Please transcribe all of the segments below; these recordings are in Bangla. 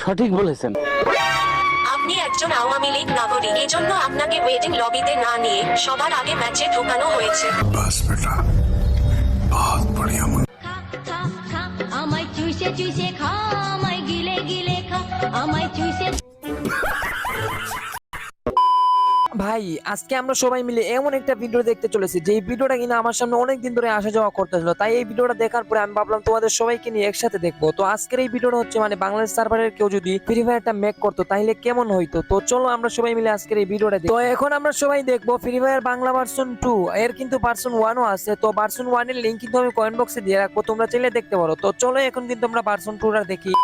সঠিক বলেছেন। আপনি একজন আওয়ামী লীগ নাগরিক, এজন্য আপনাকে ওয়েটিং লবিতে না নিয়ে সবার আগে ম্যাচে ঢোকানো হয়েছে। बस बेटा बहुत बढ़िया খা খা আমায় চুষে চুষে খা, আমায় গিলে গিলে খা, আমায় চুষে। ভাই আজকে আমরা সবাই মিলে এমন একটা ভিডিও দেখতে চলেছি যে ভিডিওটা কিনা আমার সামনে অনেকদিন ধরে আসা যাওয়া করতেছিল, তাই এই ভিডিওটা দেখার পরে আমি ভাবলাম তোমাদের সবাইকে নিয়ে একসাথে দেখবো। তো আজকের এই ভিডিওটা হচ্ছে মানে বাংলাদেশ সার্ভারের কেউ যদি ফ্রি ফায়ারটা মেক করতো তাহলে কেমন হইতো। তো চলো আমরা সবাই মিলে আজকের এই ভিডিওটা দেখি। তো এখন আমরা সবাই দেখবো ফ্রি ফায়ার বাংলা ভার্সন 2 এর কিন্তু ভার্সন 1ও আছে। তো ভার্সন 1 এর লিংক কিন্তু আমি কমেন্ট বক্সে দিয়ে রাখবো, তোমরা চাইলে দেখতে পারো। তো চলো এখন কিন্তু আমরা ভার্সন 2টা দেখি।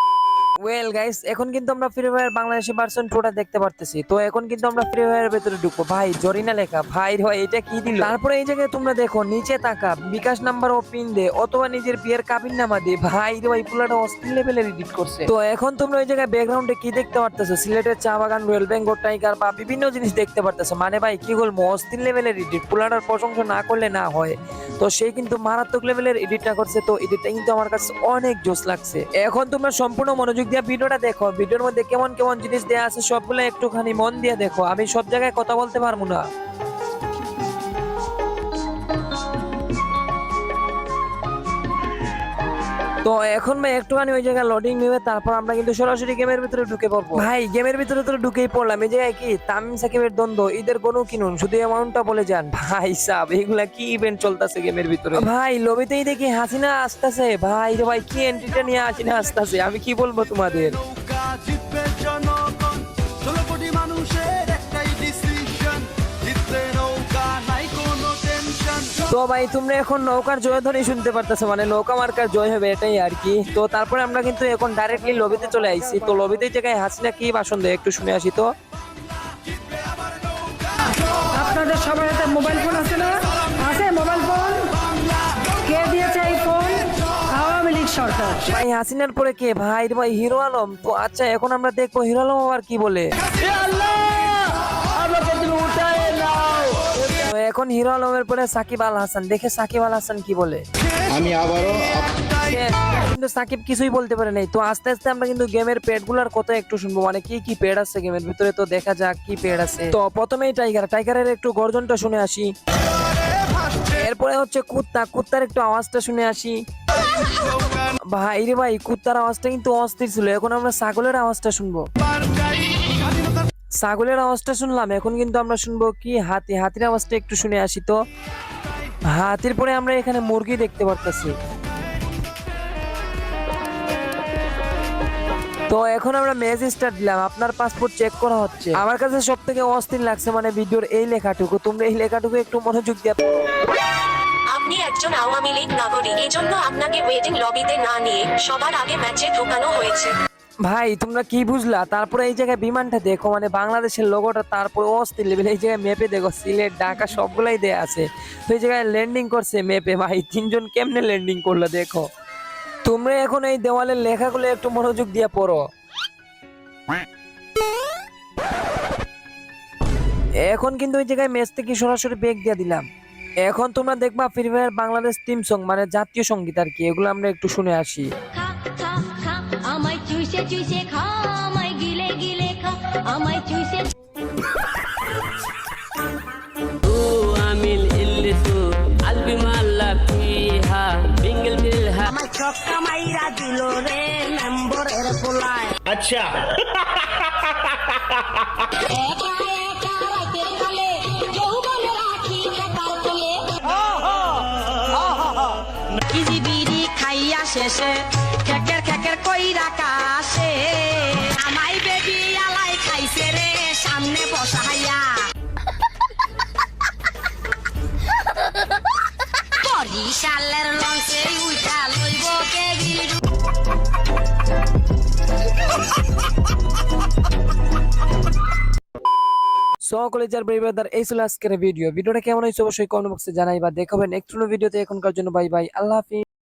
ওয়েল গাইস, এখন কিন্তু আমরা ফ্রি ফায়ার বাংলাদেশি ভার্সন 2টা দেখতে পারতেছি। তো এখন কিন্তু আমরা ফ্রি ফায়ারের ভেতরে ঢুকবো। ভাই জরিনা লেখা, ভাই রে এটা কি দিল। তারপরে এই জায়গায় তোমরা দেখো নিচে তাকা, বিকাশ নাম্বার ও পিন দে অথবা নিজের বিয়ের কাবিন নামা দে। ভাই রে ভাই পুরোটা অস্থির লেভেলের এডিট করছে। তো এখন তোমরা এই জায়গায় ব্যাকগ্রাউন্ডে কি দেখতে পারতেছো, সিলেটের চা বাগান, রয়্যাল বেঙ্গল টাইগার বা বিভিন্ন জিনিস দেখতে পারতেছো। মানে ভাই কি বলবো, অস্থির লেভেলের এডিট, পুরাটার প্রশংসা না করলে না হয়। তো সেই কিন্তু মারাত্মক লেভেলের এডিটটা করছে। তো এডিটটা কিন্তু আমার কাছে অনেক জোস লাগছে। এখন তোমরা সম্পূর্ণ মনোযোগ দিয়ে ভিডিওটা দেখো, ভিডিওর মধ্যে কেমন কেমন জিনিস দেয়া আছে সবগুলো একটুখানি মন দিয়ে দেখো। আমি সব জায়গায় কথা বলতে পারবো না। তো এখন ভাই একটুখানি ওই জায়গায় লোডিং নেবে, তারপর আমরা কিন্তু সরাসরি গেমের ভিতরে ঢুকে পড়বো। ভাই গেমের ভিতরে তো ঢুকেই পড়লাম। এই জায়গায় কি তামিম সাকিবের দ্বন্দ্ব, ঈদের কোনো কিনুন, শুধু অ্যামাউন্টটা বলে যান। ভাই সাব এগুলা কি ইভেন্ট চলতেছে গেমের ভিতরে। ভাই লবিতেই দেখি হাসিনা আসতেছে। ভাই রে ভাই কি এন্ট্রিটা নিয়ে হাসিনা আসতেছে, আমি কি বলবো তোমাদের। তো ভাই তোমরা এখন নৌকার জয়ধ্বনি শুনতে পারতেছো, মানে নৌকা মার্কার জয় হবে এটাই আর কি। তো তারপরে আমরা কিন্তু এখন ডাইরেক্টলি লবিতে চলে আইছি। তো লবিতে জায়গায় হাসিনা কি ভাষণ দেয় একটু শুনে আসি। তো আপনাদের সবার হাতে মোবাইল ফোন আছে না? আছে মোবাইল ফোন? কে দিয়েছে এই ফোন? আওয়ামী লীগ সরকার। ভাই হাসিনার পরে কে? ভাই রে ভাই হিরো আলম। তো আচ্ছা এখন আমরা দেখবো হিরো আলম আবার কি বলে। তো এখন হিরো আলমের পরে সাকিব আল হাসান, দেখে সাকিব আল হাসান কি বলে। আমি আবারও কিন্তু সাকিব কিছুই বলতে পারে নাই। তো আস্তে আস্তে আমরা কিন্তু গেমের পেড গুলার কথা একটু শুনবো, মানে কি কি পেড আছে গেমের ভিতরে। তো দেখা যাক কি পেড আছে। তো প্রথমেই টাইগারের একটু গর্জনটা শুনে আসি। এরপরে হচ্ছে কুত্তার একটু আওয়াজটা শুনে আসি। ভাই রে ভাই কুত্তার আওয়াজটা কিন্তু অস্থির ছিল। এখন আমরা ছাগলের আওয়াজটা শুনবো। ছাগলের আওয়াজটা শুনলাম, এখন কিন্তু আমরা শুনবো কি হাতির আওয়াজটা একটু শুনে আসি। তো হাতির পরে আমরা এখানে মুরগি দেখতে পারতেছি। তো এখন আমরা ম্যাচ স্টার্ট দিলাম, আপনার পাসপোর্ট চেক করা হচ্ছে। আমার কাছে সব থেকে অস্থির লাগছে মানে ভিডিওর এই লেখাটুকু, তোমরা এই লেখাটুকু একটু মনোযোগ দিয়ে পড়ো। আপনি একজন আওয়ামী লীগ নাগরিক, এজন্য আপনাকে ওয়েটিং লবিতে না নিয়ে সবার আগে ম্যাচে ঢোকানো হয়েছে। ভাই তোমরা কি বুঝলা? তারপরে এই জায়গায় বিমানটা দেখো, মানে বাংলাদেশের লোগোটা, তারপরে অস্থির লেভেল। এই জায়গায় ম্যাপে দেখো সিলেট ঢাকা সবগুলাই দেয়া আছে। তো এই জায়গায় ল্যান্ডিং করছে ম্যাপে। ভাই তিনজন কেমনে ল্যান্ডিং করলো দেখো। তোমরা এখন এই দেওয়ালের লেখাগুলো একটু মনোযোগ দিয়ে পড়ো। এখন কিন্তু ওই জায়গায় ম্যাচ থেকে সরাসরি ব্রেক দিয়ে দিলাম। এখন তোমরা দেখবা free fire Bangladesh team song, মানে জাতীয় সঙ্গীত আর কি, এগুলো আমরা একটু শুনে আসি। খা খা খা আমায় চুষে চুষে খা, আমায় গিলে গিলে খা, আমায় চুষে। আমার ছক্কা মাইরা দিল রে মেম্বরের পোলায়। আচ্ছা একা একা রাতের কালে যৌবন রাখি কাটার কোলে। ইজি বিড়ি খাইয়া শেষে খেকের খেকের কইরা কাশে, আমাই বেবি আলাই খাইছে রে সামনে বসাইয়া। বরিশালের লঞ্চে উইটা লইব কে গিলি। কলেজের ব্রাদার এই ছিল আজকের ভিডিওটা কেমন হয়েছে অবশ্যই কমেন্ট বক্সে জানাইবা। দেখাবেন নেক্সট ভিডিওতে। এখনকার জন্য বাই বাই, আল্লাহ হাফিজ।